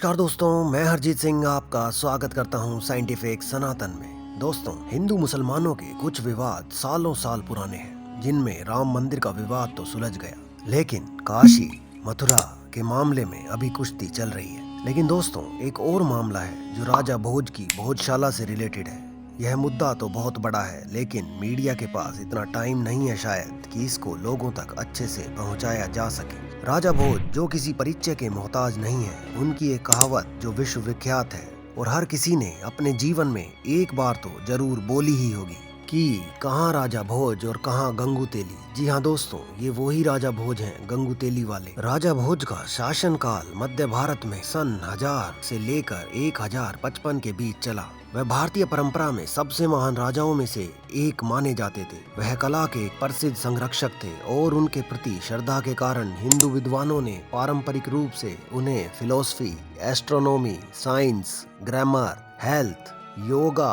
नमस्कार दोस्तों, मैं हरजीत सिंह आपका स्वागत करता हूं साइंटिफिक सनातन में। दोस्तों, हिंदू मुसलमानों के कुछ विवाद सालों साल पुराने हैं, जिनमें राम मंदिर का विवाद तो सुलझ गया, लेकिन काशी मथुरा के मामले में अभी कुश्ती चल रही है। लेकिन दोस्तों, एक और मामला है जो राजा भोज की भोजशाला से रिलेटेड है। यह मुद्दा तो बहुत बड़ा है, लेकिन मीडिया के पास इतना टाइम नहीं है शायद कि इसको लोगों तक अच्छे से पहुंचाया जा सके। राजा भोज जो किसी परिचय के मोहताज नहीं है, उनकी एक कहावत जो विश्व विख्यात है और हर किसी ने अपने जीवन में एक बार तो जरूर बोली ही होगी कि कहाँ राजा भोज और कहाँ गंगू तेली। जी हाँ दोस्तों, ये वही राजा भोज हैं, गंगू तेली वाले। राजा भोज का शासन काल मध्य भारत में सन 1000 से लेकर 1055 के बीच चला। वह भारतीय परंपरा में सबसे महान राजाओं में से एक माने जाते थे। वह कला के एक प्रसिद्ध संरक्षक थे और उनके प्रति श्रद्धा के कारण हिंदू विद्वानों ने पारंपरिक रूप से उन्हें philosophy, astronomy, science, grammar, health, yoga,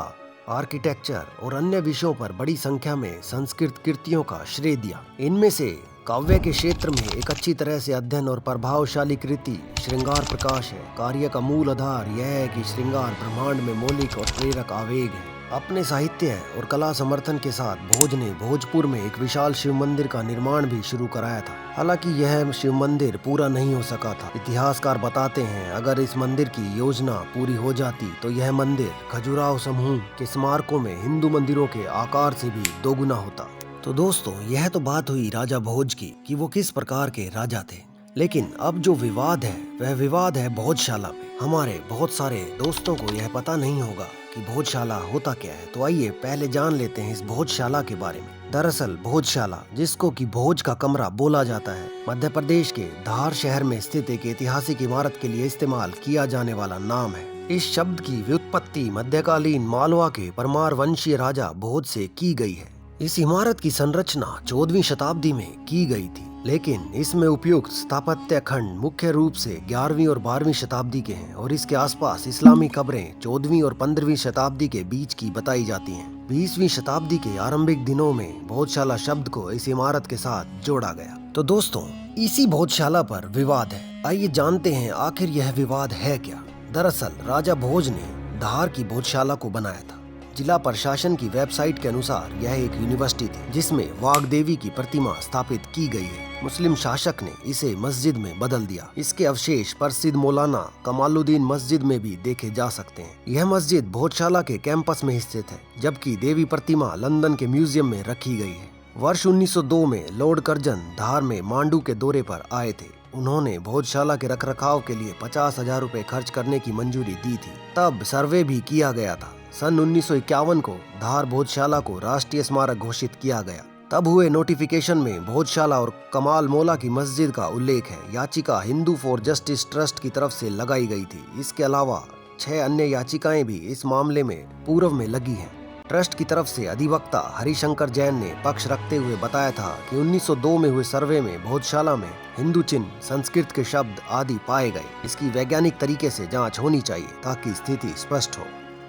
architecture और अन्य विषयों पर बड़ी संख्या में संस्कृत कृतियों का श्रेय दिया। इनमें से काव्य के क्षेत्र में एक अच्छी तरह से अध्ययन और प्रभावशाली कृति श्रृंगार प्रकाश है। कार्य का मूल आधार यह है कि श्रृंगार ब्रह्मांड में मौलिक और प्रेरक आवेग है। अपने साहित्य और कला समर्थन के साथ भोज ने भोजपुर में एक विशाल शिव मंदिर का निर्माण भी शुरू कराया था। हालांकि यह शिव मंदिर पूरा नहीं हो सका था। इतिहासकार बताते हैं, अगर इस मंदिर की योजना पूरी हो जाती तो यह मंदिर खजुराहो समूह के स्मारकों में हिंदू मंदिरों के आकार से भी दोगुना होता। तो दोस्तों, यह तो बात हुई राजा भोज की कि वो किस प्रकार के राजा थे। लेकिन अब जो विवाद है वह विवाद है भोजशाला पे। हमारे बहुत सारे दोस्तों को यह पता नहीं होगा कि भोजशाला होता क्या है, तो आइए पहले जान लेते हैं इस भोजशाला के बारे में। दरअसल भोजशाला, जिसको कि भोज का कमरा बोला जाता है, मध्य प्रदेश के धार शहर में स्थित एक ऐतिहासिक इमारत के लिए इस्तेमाल किया जाने वाला नाम है। इस शब्द की व्युत्पत्ति मध्यकालीन मालवा के परमार वंशीय राजा भोज से की गई है। इस इमारत की संरचना 14वीं शताब्दी में की गई थी, लेकिन इसमें उपयुक्त स्थापत्य खंड मुख्य रूप से 11वीं और 12वीं शताब्दी के हैं और इसके आसपास इस्लामी कब्रें 14वीं और 15वीं शताब्दी के बीच की बताई जाती हैं। 20वीं शताब्दी के आरंभिक दिनों में भोजशाला शब्द को इस इमारत के साथ जोड़ा गया। तो दोस्तों, इसी भोजशाला पर विवाद है। आइए जानते हैं आखिर यह विवाद है क्या। दरअसल राजा भोज ने धार की भोजशाला को बनाया था। जिला प्रशासन की वेबसाइट के अनुसार यह एक यूनिवर्सिटी थी जिसमें वाग्देवी की प्रतिमा स्थापित की गई है। मुस्लिम शासक ने इसे मस्जिद में बदल दिया। इसके अवशेष प्रसिद्ध मौलाना कमालुद्दीन मस्जिद में भी देखे जा सकते हैं। यह मस्जिद भोजशाला के कैंपस में स्थित है, जबकि देवी प्रतिमा लंदन के म्यूजियम में रखी गई है। वर्ष 1902 में लॉर्ड कर्जन धार में मांडू के दौरे पर आए थे। उन्होंने भोजशाला के रखरखाव के लिए 50,000 रुपए खर्च करने की मंजूरी दी थी। तब सर्वे भी किया गया था। सन 1951 को धार भोजशाला को राष्ट्रीय स्मारक घोषित किया गया। तब हुए नोटिफिकेशन में भोजशाला और कमाल मौला की मस्जिद का उल्लेख है। याचिका हिंदू फॉर जस्टिस ट्रस्ट की तरफ से लगाई गई थी। इसके अलावा 6 अन्य याचिकाएं भी इस मामले में पूर्व में लगी हैं। ट्रस्ट की तरफ से अधिवक्ता हरिशंकर जैन ने पक्ष रखते हुए बताया था कि 1902 में हुए सर्वे में भोजशाला में हिंदू चिन्ह, संस्कृत के शब्द आदि पाए गए। इसकी वैज्ञानिक तरीके से जांच होनी चाहिए ताकि स्थिति स्पष्ट हो।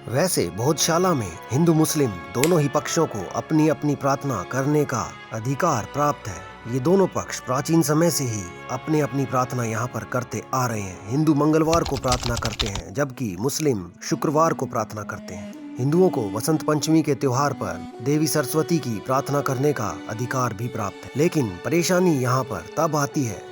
वैसे भोजशाला में हिंदू मुस्लिम दोनों ही पक्षों को अपनी अपनी प्रार्थना करने का अधिकार प्राप्त है। ये दोनों पक्ष प्राचीन समय से ही अपनी अपनी प्रार्थना यहाँ पर करते आ रहे हैं। हिंदू मंगलवार को प्रार्थना करते हैं, जबकि मुस्लिम शुक्रवार को प्रार्थना करते हैं। हिंदुओं को वसंत पंचमी के त्योहार पर देवी सरस्वती की प्रार्थना करने का अधिकार भी प्राप्त है। लेकिन परेशानी यहाँ पर तब आती है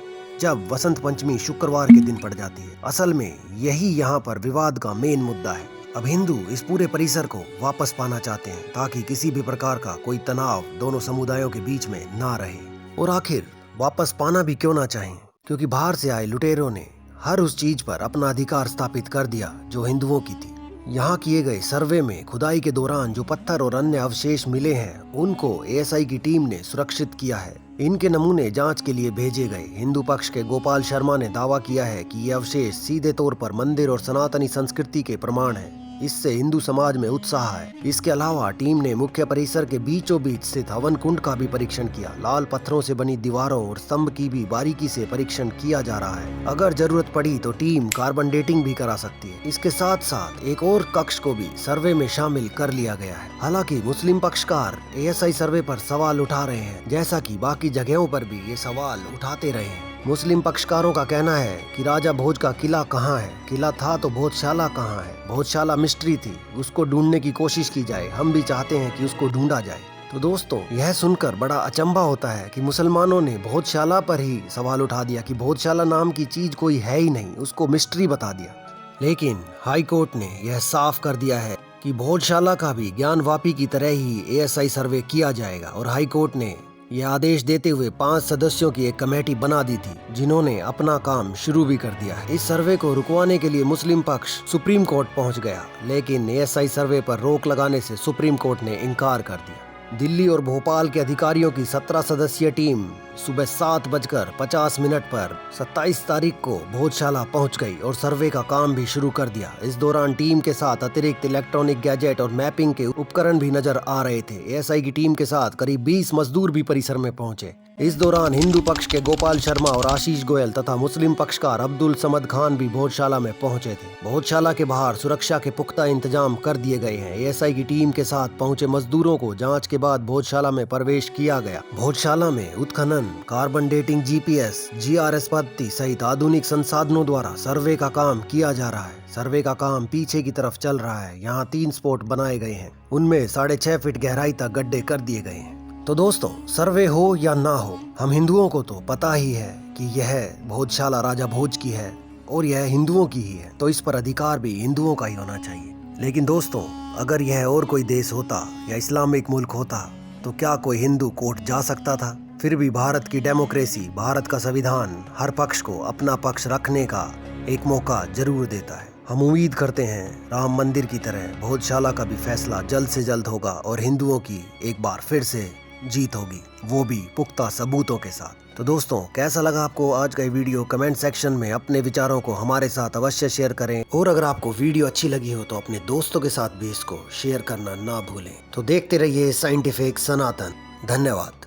जब वसंत पंचमी शुक्रवार के दिन पड़ जाती है। असल में यही यहाँ पर विवाद का मेन मुद्दा है। अब हिंदू इस पूरे परिसर को वापस पाना चाहते हैं ताकि किसी भी प्रकार का कोई तनाव दोनों समुदायों के बीच में ना रहे। और आखिर वापस पाना भी क्यों ना चाहें, क्योंकि बाहर से आए लुटेरों ने हर उस चीज पर अपना अधिकार स्थापित कर दिया जो हिंदुओं की थी। यहाँ किए गए सर्वे में खुदाई के दौरान जो पत्थर और अन्य अवशेष मिले हैं, उनको एएसआई की टीम ने सुरक्षित किया है। इनके नमूने जांच के लिए भेजे गए। हिंदू पक्ष के गोपाल शर्मा ने दावा किया है कि ये अवशेष सीधे तौर पर मंदिर और सनातनी संस्कृति के प्रमाण हैं। इससे हिंदू समाज में उत्साह है। इसके अलावा टीम ने मुख्य परिसर के बीचों बीच स्थित हवन कुंड का भी परीक्षण किया। लाल पत्थरों से बनी दीवारों और स्तंभ की भी बारीकी से परीक्षण किया जा रहा है। अगर जरूरत पड़ी तो टीम कार्बन डेटिंग भी करा सकती है। इसके साथ साथ एक और कक्ष को भी सर्वे में शामिल कर लिया गया है। हालांकि मुस्लिम पक्षकार एएसआई सर्वे पर सवाल उठा रहे हैं, जैसा कि बाकी जगहों पर भी ये सवाल उठाते रहे हैं। मुस्लिम पक्षकारों का कहना है कि राजा भोज का किला कहाँ है, किला था तो भोजशाला कहाँ है, भोजशाला मिस्ट्री थी, उसको ढूंढने की कोशिश की जाए, हम भी चाहते हैं कि उसको ढूंढा जाए। तो दोस्तों, यह सुनकर बड़ा अचंभा होता है कि मुसलमानों ने भोजशाला पर ही सवाल उठा दिया कि भोजशाला नाम की चीज कोई है ही नहीं, उसको मिस्ट्री बता दिया। लेकिन हाई कोर्ट ने यह साफ कर दिया है कि भोजशाला का भी ज्ञानवापी की तरह ही एएसआई सर्वे किया जाएगा और हाई कोर्ट ने यह आदेश देते हुए 5 सदस्यों की एक कमेटी बना दी थी, जिन्होंने अपना काम शुरू भी कर दिया है। इस सर्वे को रुकवाने के लिए मुस्लिम पक्ष सुप्रीम कोर्ट पहुंच गया, लेकिन एएसआई सर्वे पर रोक लगाने से सुप्रीम कोर्ट ने इनकार कर दिया। दिल्ली और भोपाल के अधिकारियों की 17 सदस्यीय टीम सुबह 7:50 पर 27 तारीख को भोजशाला पहुंच गई और सर्वे का काम भी शुरू कर दिया। इस दौरान टीम के साथ अतिरिक्त इलेक्ट्रॉनिक गैजेट और मैपिंग के उपकरण भी नजर आ रहे थे। एएसआई की टीम के साथ करीब 20 मजदूर भी परिसर में पहुंचे। इस दौरान हिंदू पक्ष के गोपाल शर्मा और आशीष गोयल तथा मुस्लिम पक्षकार अब्दुल समद खान भी भोजशाला में पहुंचे थे। भोजशाला के बाहर सुरक्षा के पुख्ता इंतजाम कर दिए गए हैं। एएसआई की टीम के साथ पहुंचे मजदूरों को जांच के बाद भोजशाला में प्रवेश किया गया। भोजशाला में उत्खनन, कार्बन डेटिंग, जीपीएस, जीआरएस पद्धति सहित आधुनिक संसाधनों द्वारा सर्वे का काम किया जा रहा है। सर्वे का काम पीछे की तरफ चल रहा है। यहाँ 3 स्पॉट बनाए गए हैं, उनमें 6.5 फीट गहराई तक गड्ढे कर दिए गए हैं। तो दोस्तों, सर्वे हो या ना हो, हम हिंदुओं को तो पता ही है कि यह भोजशाला राजा भोज की है और यह हिंदुओं की ही है, तो इस पर अधिकार भी हिंदुओं का ही होना चाहिए। लेकिन दोस्तों, अगर यह और कोई देश होता या इस्लामिक मुल्क होता तो क्या कोई हिंदू कोर्ट जा सकता था? फिर भी भारत की डेमोक्रेसी, भारत का संविधान हर पक्ष को अपना पक्ष रखने का एक मौका जरूर देता है। हम उम्मीद करते हैं राम मंदिर की तरह भोजशाला का भी फैसला जल्द से जल्द होगा और हिंदुओं की एक बार फिर से जीत होगी, वो भी पुख्ता सबूतों के साथ। तो दोस्तों, कैसा लगा आपको आज का ये वीडियो? कमेंट सेक्शन में अपने विचारों को हमारे साथ अवश्य शेयर करें और अगर आपको वीडियो अच्छी लगी हो तो अपने दोस्तों के साथ भी इसको शेयर करना ना भूलें। तो देखते रहिए साइंटिफिक सनातन। धन्यवाद।